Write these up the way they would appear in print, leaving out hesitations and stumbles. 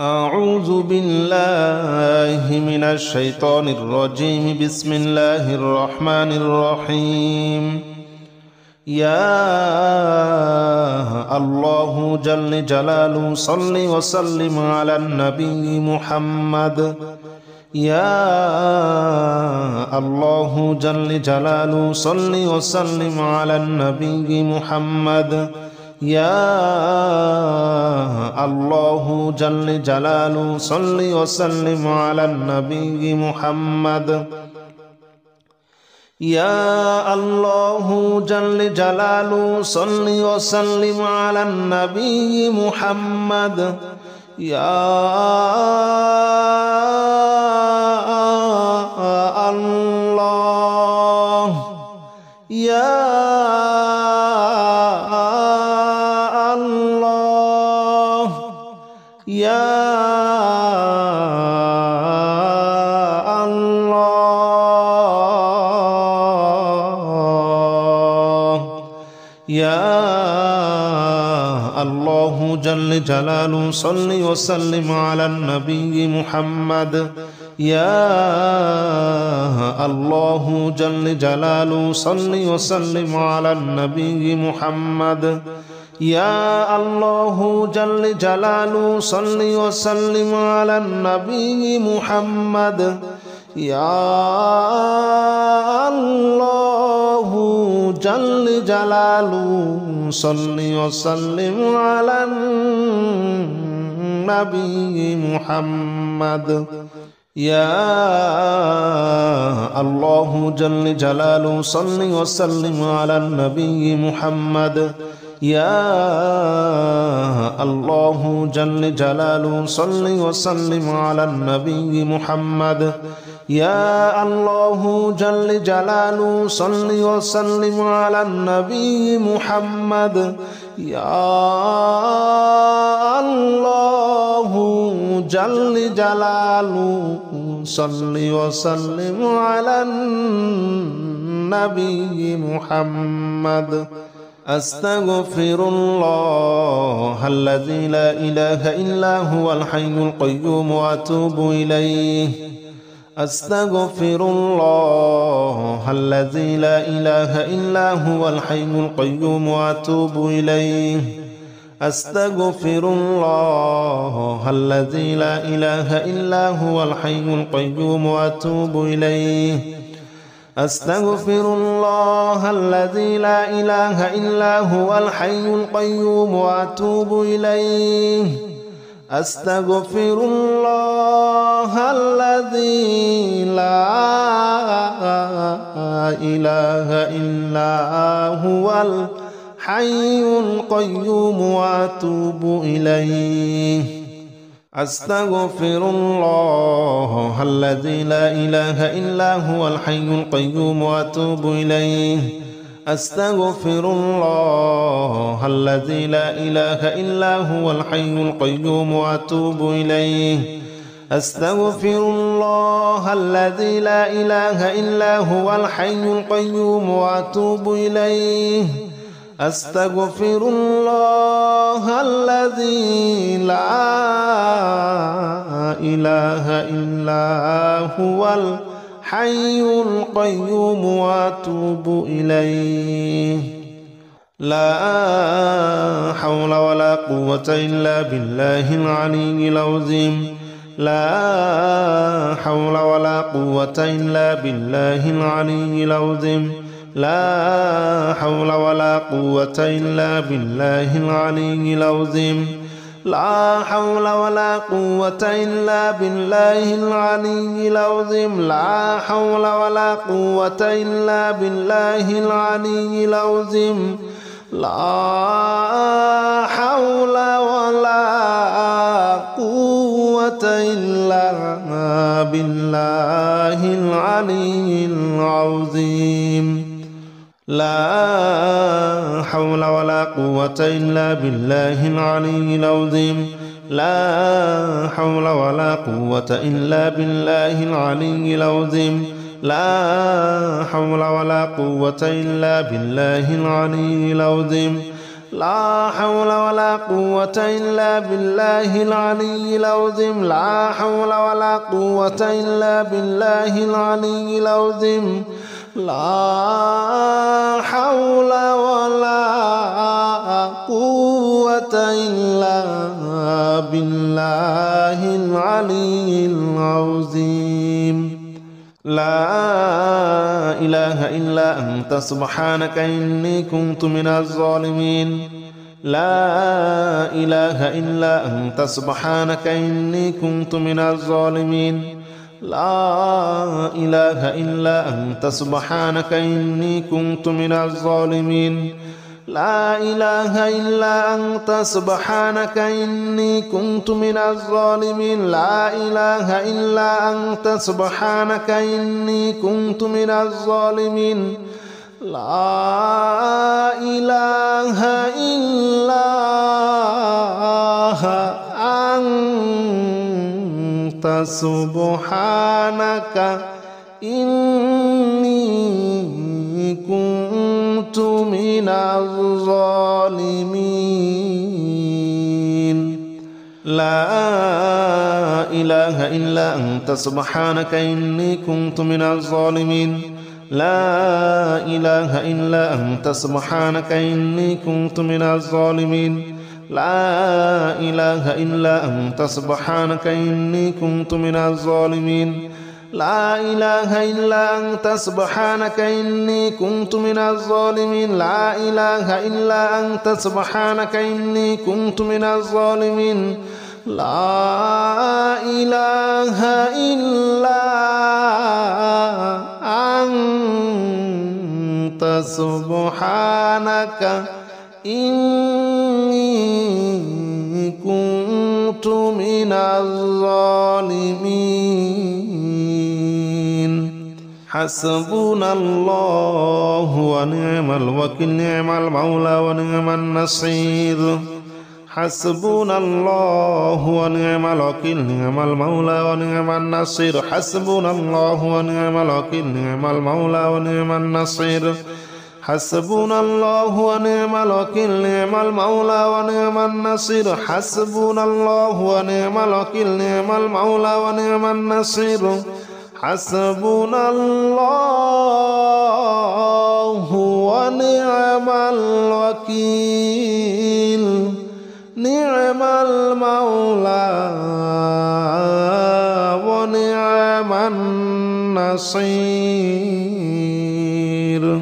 أعوذ بالله من الشيطان الرجيم. بسم الله الرحمن الرحيم. يا الله جل جلاله صل وسلم على النبي محمد. يا الله جل جلاله صل وسلم على النبي محمد. يا الله جل جلاله صل وسلم على النبي محمد. يا الله جل جلاله صل وسلم على النبي محمد. يا الله يا يا الله يا الله جل جلاله صل وسلم على النبي محمد. يا الله جل جلاله صل وسلم على النبي محمد. يا الله جل جلاله صل وسلم على النبي محمد. يا الله جل جلاله صل وسلم على النبي محمد. يا الله جل جلاله صل وسلم على النبي محمد. يا الله جل جلاله صل وسلم على النبي محمد. يا الله جل جلاله صل وسلم على النبي محمد. يا الله جل جلاله صل وسلم على النبي محمد. أستغفر الله الذي لا إله إلا هو الحي القيوم وأتوب إليه. أستغفر الله الذي لا إله إلا هو الحي القيوم وأتوب إليه. أستغفر الله الذي لا إله إلا هو الحي القيوم وأتوب إليه. أستغفر الله الذي لا إله إلا هو الحي القيوم وأتوب إليه. أستغفر الله الذي لا إله إلا هو الحي القيوم وأتوب إليه. أستغفر الله الذي لا إله إلا هو الحي القيوم وأتوب إليه. أستغفر الله الذي لا إله إلا هو الحي القيوم وأتوب إليه. أستغفر الله الذي لا إله إلا هو الحي القيوم وأتوب إليه. أستغفر الله الذي لا إله إلا هو الحي القيوم وأتوب إليه. لا حول ولا قوة إلا بالله العلي العظيم. لا حول ولا قوة إلا بالله العلي العظيم. لا حول ولا قوة إلا بالله العلي العظيم. لا حول ولا قوة إلا بالله العلي العظيم. لا حول ولا قوة إلا بالله العلي العظيم. لا حول ولا قوة إلا بالله العلي العظيم. لا حول ولا قوة إلا بالله العلي العظيم. لا حول ولا قوة إلا بالله العلي العظيم. لا حول ولا قوة إلا بالله العلي العظيم. لا حول ولا قوة إلا بالله العلي العظيم لا حول ولا قوة إلا بالله العلي العظيم لا حول ولا قوة إلا بالله العلي العظيم لا إله إلا أنت سبحانك إني كنت من الظالمين لا إله إلا أنت سبحانك إني كنت من الظالمين لا إله إلا أنت سبحانك إني كنت من الظالمين لا إله إلا أنت سبحانك إني كنت من الظالمين لا إله إلا أنت سبحانك إني كنت من الظالمين لا إله إلا أنت سبحانك إني كنت من الظالمين لا إله إلا أنت سبحانك إني كنت من الظالمين لا إله إلا أنت سبحانك إني كنت من الظالمين لا إله إلا أنت سبحانك إني كنت من الظالمين لا إله إلا أنت سبحانك إني كنت من الظالمين لا إله إلا أنت سبحانك إني كنت من الظالمين لا إله إلا أنت سبحانك إني كنت من الظالمين حسبنا الله ونعم الوكيل نعم المولى ونعم النصير حسبنا الله ونعم الوكيل نعم المولى ونعم النصير حسبنا الله ونعم الوكيل نعم المولى ونعم النصير حسبنا الله ونعم الوكيل نعم المولى ونعم النصير حسبنا الله ونعم الوكيل نعم المولى ونعم النصير حسبنا الله ونعم الوكيل نعم المولى ونعم النصير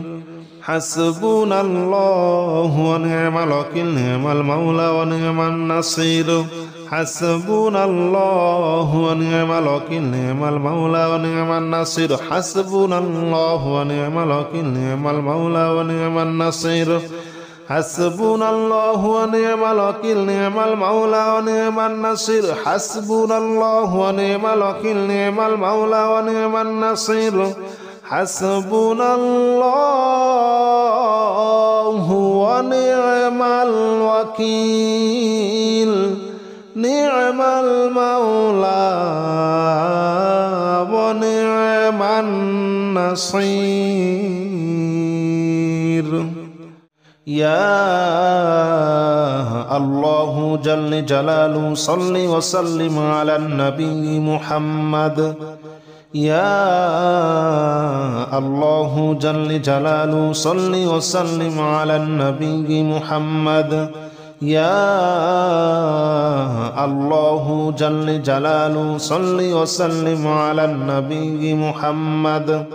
حسبنا الله ونعم الوكيل نعم المولى ونعم النصير حسبنا الله ونعم الوكيل نعم المولى ونعم النصير حسبنا الله ونعم الوكيل نعم المولى ونعم النصير حسبنا الله ونعم الوكيل نعم المولى ونعم النصير حسبنا الله ونعم الوكيل نعم المولى ونعم النصير حسبنا الله ونعم الوكيل نعم المولى ونعم النصير يا الله جل جلاله صل وسلم على النبي محمد يا الله جل جلاله صل وسلم على النبي محمد يا الله جل جلاله صل وسلم على النبي محمد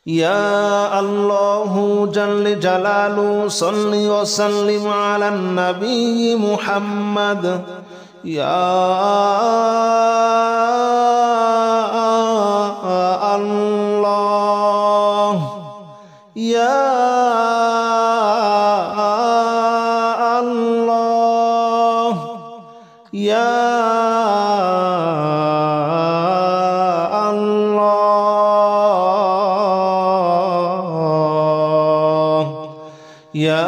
يا الله جل جلاله صل وسلم على النبي محمد يا الله يا الله يا يا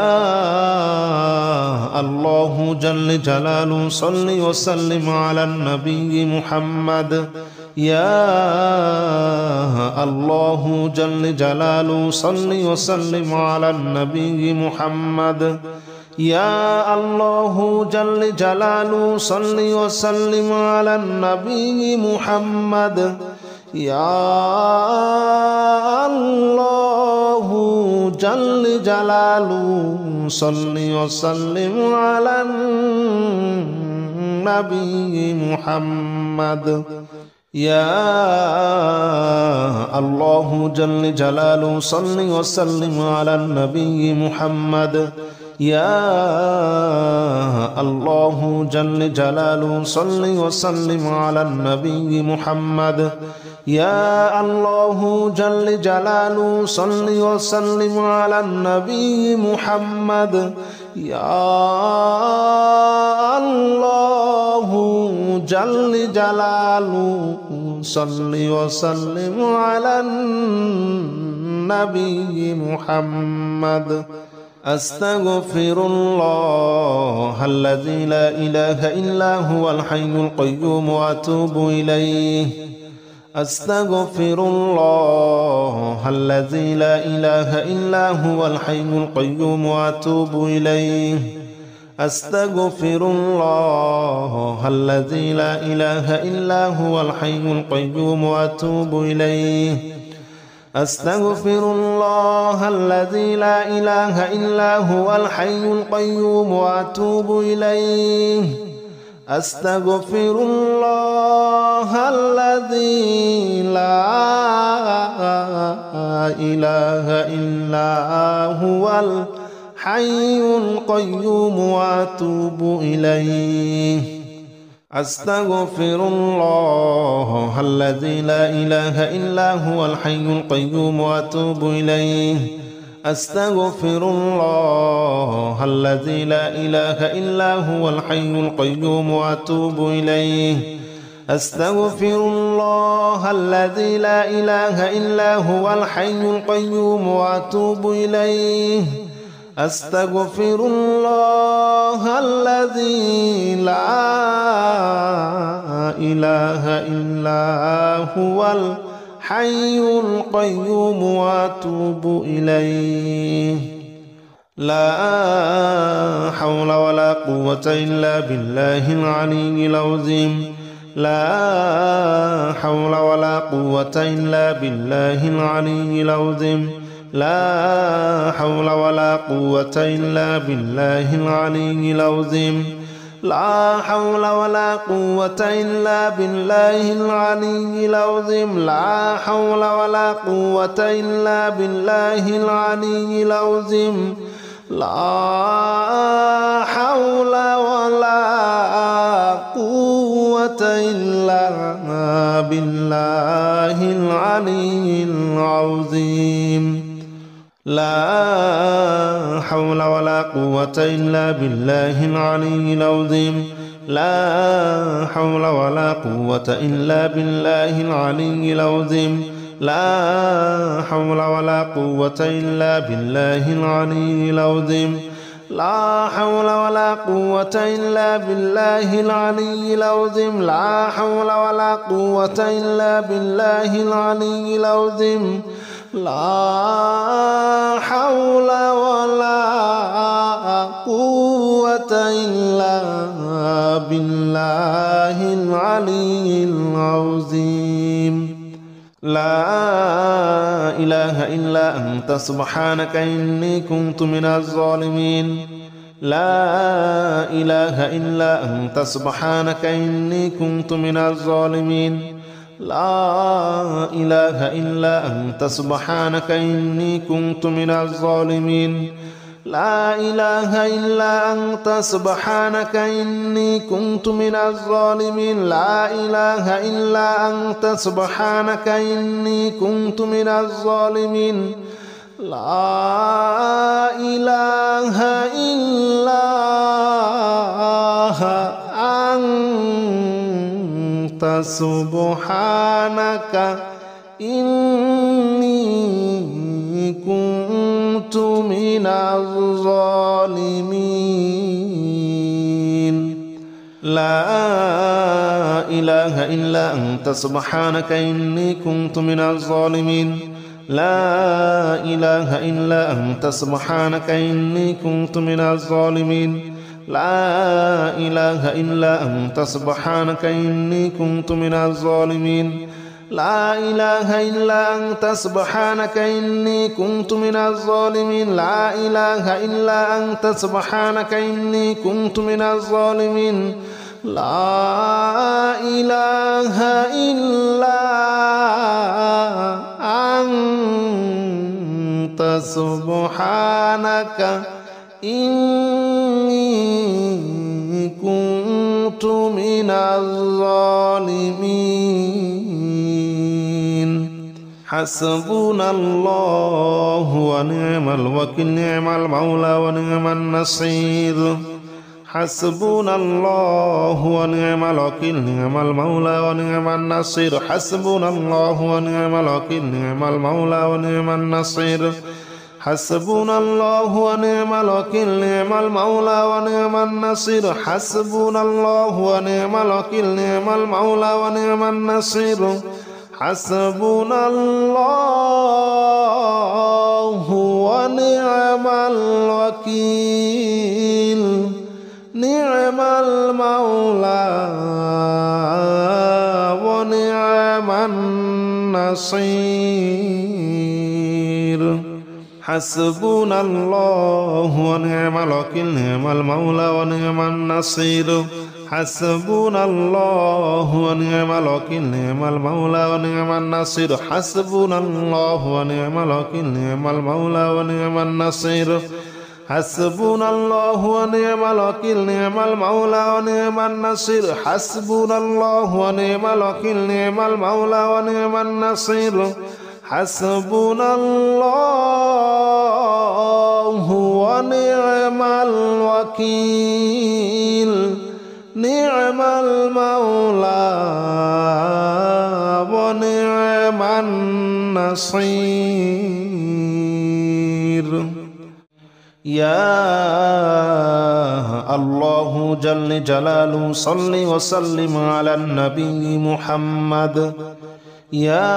الله جل جلاله صل وسلم على النبي محمد يا الله جل جلاله صل وسلم على النبي محمد يا الله جل جلاله صل وسلم على النبي محمد يا الله جل جلاله صل وسلم على النبي محمد يا الله جل جلاله صل وسلم على النبي محمد يا الله جل جلاله صل وسلم على النبي محمد يا الله جل جلاله صل وسلم على النبي محمد يا الله جل جلاله صل وسلم على النبي محمد أستغفر الله الذي لا إله إلا هو الحي القيوم وأتوب إليه أستغفر الله الذي لا إله إلا هو الحي القيوم وأتوب إليه أستغفر الله الذي لا إله إلا هو الحي القيوم وأتوب إليه أستغفر الله الذي لا إله إلا هو الحي القيوم وأتوب إليه أستغفر الله الذي لا إله إلا هو الحي القيوم وأتوب إليه أستغفر الله الذي لا إله إلا هو الحي القيوم وأتوب إليه أستغفر الله الذي لا إله إلا هو الحي القيوم وأتوب إليه أستغفر الله الذي لا إله إلا هو الحي القيوم وأتوب إليه أستغفر الله الذي لا إله إلا هو الحي القيوم وأتوب إليه لا حول ولا قوة إلا بالله العلي العظيم لا حول ولا قوة إلا بالله العلي العظيم لا حول ولا قوة إلا بالله العلي العظيم لا حول ولا قوة إلا بالله العلي العظيم لا حول ولا قوة إلا بالله العلي العظيم لا حول ولا قوة إلا بالله العلي العظيم لا حول ولا قوة إلا بالله العلي العظيم لا حول ولا قوة إلا بالله العلي العظيم لا حول ولا قوة إلا بالله العلي العظيم لا حول ولا قوة إلا بالله العلي العظيم لا حول ولا قوة إلا بالله العلي العظيم لا حول ولا قوة إلا بالله العلي العظيم لا إله إلا أنت سبحانك إني كنت من الظالمين لا إله إلا أنت سبحانك إني كنت من الظالمين لا إله إلا أنت سبحانك إني كنت من الظالمين لا إله إلا أنت سبحانك إني كنت من الظالمين لا إله إلا أنت سبحانك إني كنت من الظالمين لا إله إلا أنت سبحانك إني كنت من الظالمين لا إله إلا أنت سبحانك إني كنت من الظالمين لا إله إلا أنت سبحانك إني كنت من الظالمين لا إله إلا أنت سبحانك إني كنت من الظالمين لا إله إلا أنت سبحانك إني كنت من الظالمين لا إله إلا أنت سبحانك إني كنت من الظالمين لا إله إلا أنت سبحانك إني كنت من الظالمين حسبنا الله ونعم الوكيل نعم المولى ونعم النصير حسبنا الله ونعم الوكيل نعم المولى ونعم النصير حسبنا الله ونعم الوكيل نعم المولى ونعم النصير حسبنا الله ونعم الوكيل نعم المولى ونعم النصير حسبنا الله ونعم الوكيل نعم المولى ونعم النصير حسبنا الله ونعم الوكيل نعم المولى ونعم النصير حسبنا الله ونعم الوكيل نعم المولى ونعم النصير حسبنا الله ونعم الوكيل نعم المولى ونعم النصير حسبنا الله ونعم الوكيل نعم المولى ونعم النصير حسبنا الله ونعم الوكيل نعم المولى ونعم النصير حسبنا الله ونعم الوكيل نعم المولى ونعم النصير حسبنا الله ونعم الوكيل نعم المولى ونعم النصير يا الله جل جلاله صل وسلم على النبي محمد يا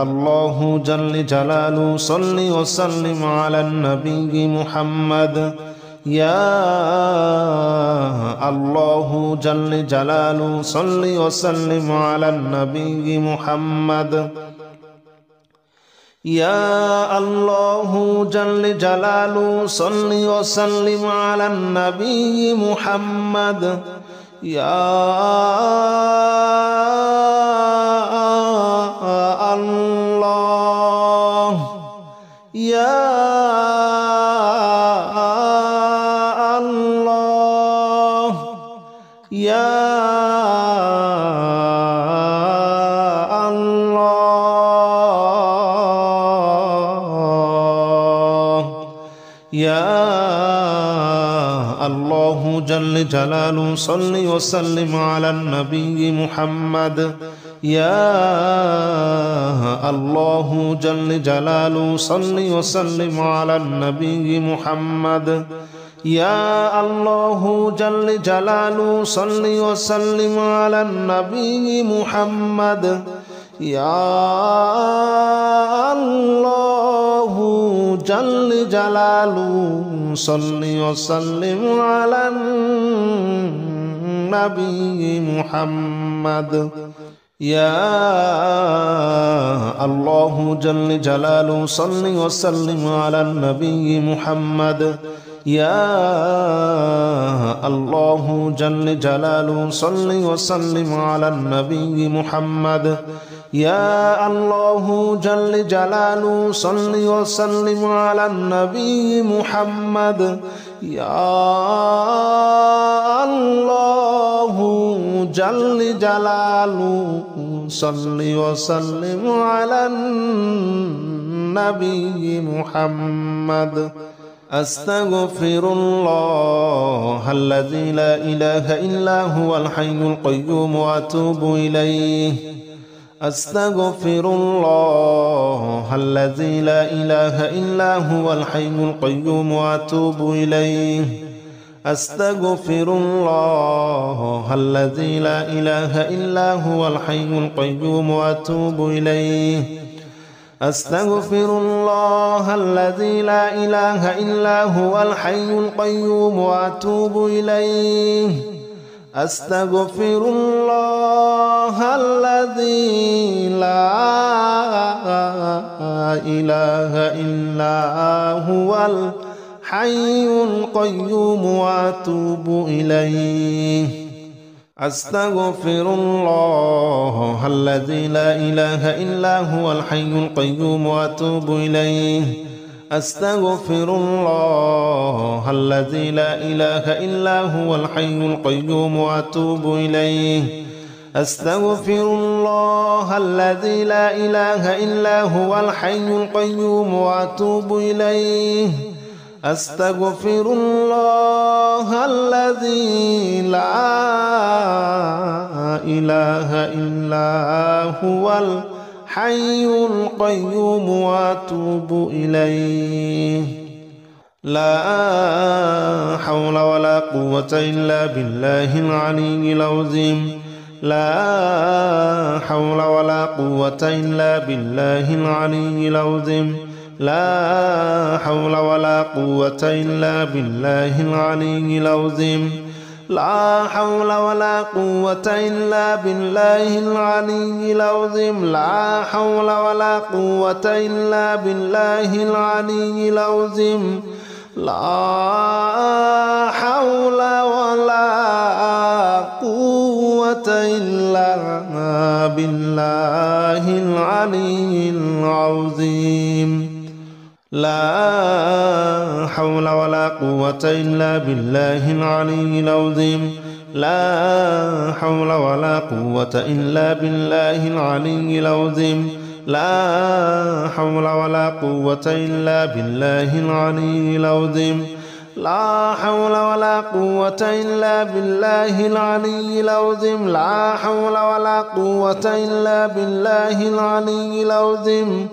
الله جل جلاله صل وسلم على النبي محمد يا الله جل جلاله صل وسلم على النبي محمد يا الله جل جلاله صل وسلم على النبي محمد يا الله يا الله يا يا الله جل جلاله صل وسلم على النبي محمد يا الله جل جلاله صل وسلم على النبي محمد يا الله جل جلاله صل وسلم على النبي محمد يا الله جل جلاله صل وسلم على النبي محمد يا الله جل جلاله صل وسلم على النبي محمد يا الله جل جلاله صل وسلم على النبي محمد يا الله جل جلاله صل وسلم على النبي محمد يا الله جل جلاله صل وسلم على النبي محمد أستغفر الله الذي لا إله إلا هو الحي القيوم وأتوب إليه أستغفر الله الذي لا إله إلا هو الحي القيوم وأتوب إليه أستغفر الله الذي لا إله إلا هو الحي القيوم وأتوب إليه أستغفر الله الذي لا إله إلا هو الحي القيوم وأتوب إليه أستغفر الله الذي لا إله إلا هو الحي القيوم وأتوب إليه أستغفر الله الذي لا إله إلا هو الحي القيوم وأتوب إليه أستغفر الله الذي لا إله إلا هو الحي القيوم وأتوب إليه أستغفر الله الذي لا إله إلا هو الحي القيوم وأتوب إليه أستغفر الله الذي لا إله إلا هو الحي القيوم وأتوب إليه لا حول ولا قوة إلا بالله العلي العظيم لا حول ولا قوة إلا بالله العلي العظيم لا حول ولا قوة إلا بالله العلي العظيم لا حول ولا قوة إلا بالله العلي العظيم لا حول ولا قوة إلا بالله العلي العظيم لا حول ولا قوة إلا بالله العلي العظيم لا حول ولا قوة إلا بالله العلي العظيم لا حول ولا قوة إلا بالله العلي العظيم لا حول ولا قوة إلا بالله العلي العظيم لا حول ولا قوة إلا بالله العلي العظيم لا حول ولا قوة إلا بالله العلي العظيم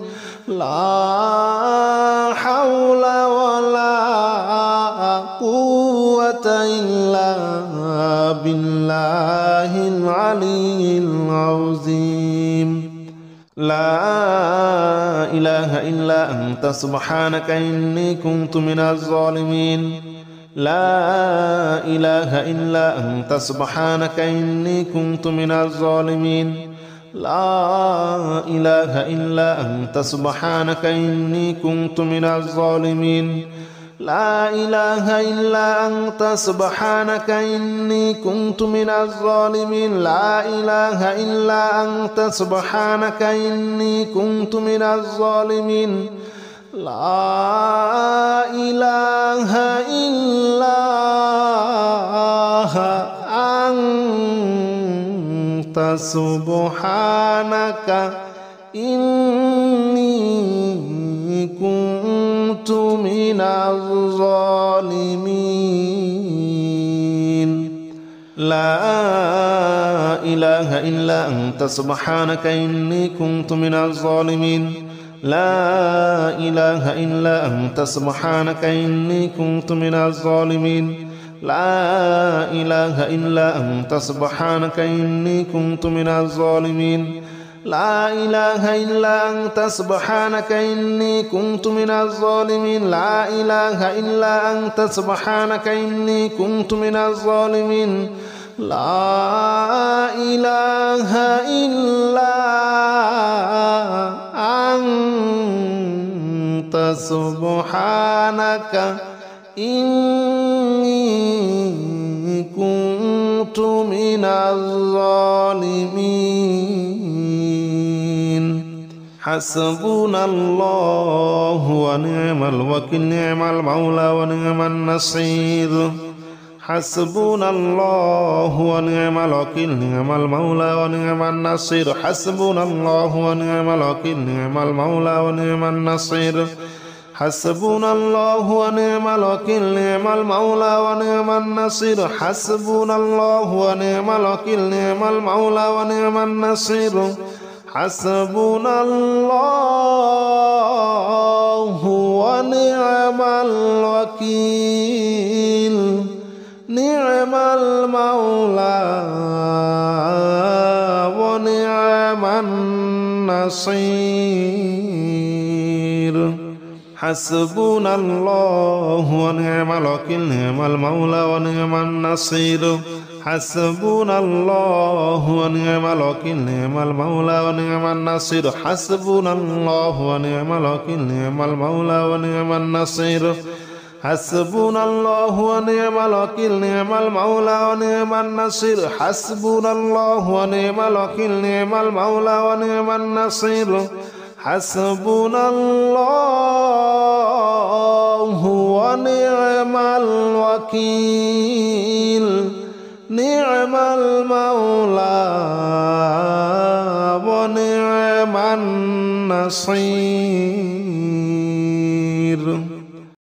لا حول ولا قوة إلا بالله العلي العظيم لا إله إلا أنت سبحانك إني كنت من الظالمين لا إله إلا أنت سبحانك إني كنت من الظالمين لا إله إلا أنت سبحانك إني كنت من الظالمين لا إله إلا أنت سبحانك إني كنت من الظالمين لا إله إلا أنت سبحانك إني كنت من الظالمين لا إله إلا أنت سبحانك إني كنت من الظالمين لا إله إلا أنت سبحانك إني كنت من الظالمين لا إله إلا أنت سبحانك إني كنت من الظالمين لا إله إلا أنت سبحانك إني كنت من الظالمين لا إله إلا أنت سبحانك إني كنت من الظالمين لا إله إلا أنت سبحانك إني كنت من الظالمين لا إله إلا أنت سبحانك إني كنت من الظالمين حسبنا الله ونعم الوكيل نعم المولى ونعم النصير حسبنا الله ونعم الوكيل نعم المولى ونعم النصير حسبنا الله ونعم الوكيل نعم المولى ونعم النصير حسبنا الله ونعم الوكيل نعم المولى ونعم النصير حسبنا الله ونعم الوكيل نعم المولى ونعم النصير حسبنا الله ونعم الوكيل نعم المولى ونعم النصير حسبنا الله ونعم الوكيل نعم المولى ونعم النصير حسبنا الله ونعم الوكيل نعم المولى ونعم النصير حسبنا الله ونعم الوكيل نعم المولى ونعم النصير حسبنا الله ونعم الوكيل نعم المولى ونعم النصير حسبنا الله ونعم الوكيل نعم المولى ونعم النصير حسبنا الله ونعم الوكيل نعم المولى ونعم النصير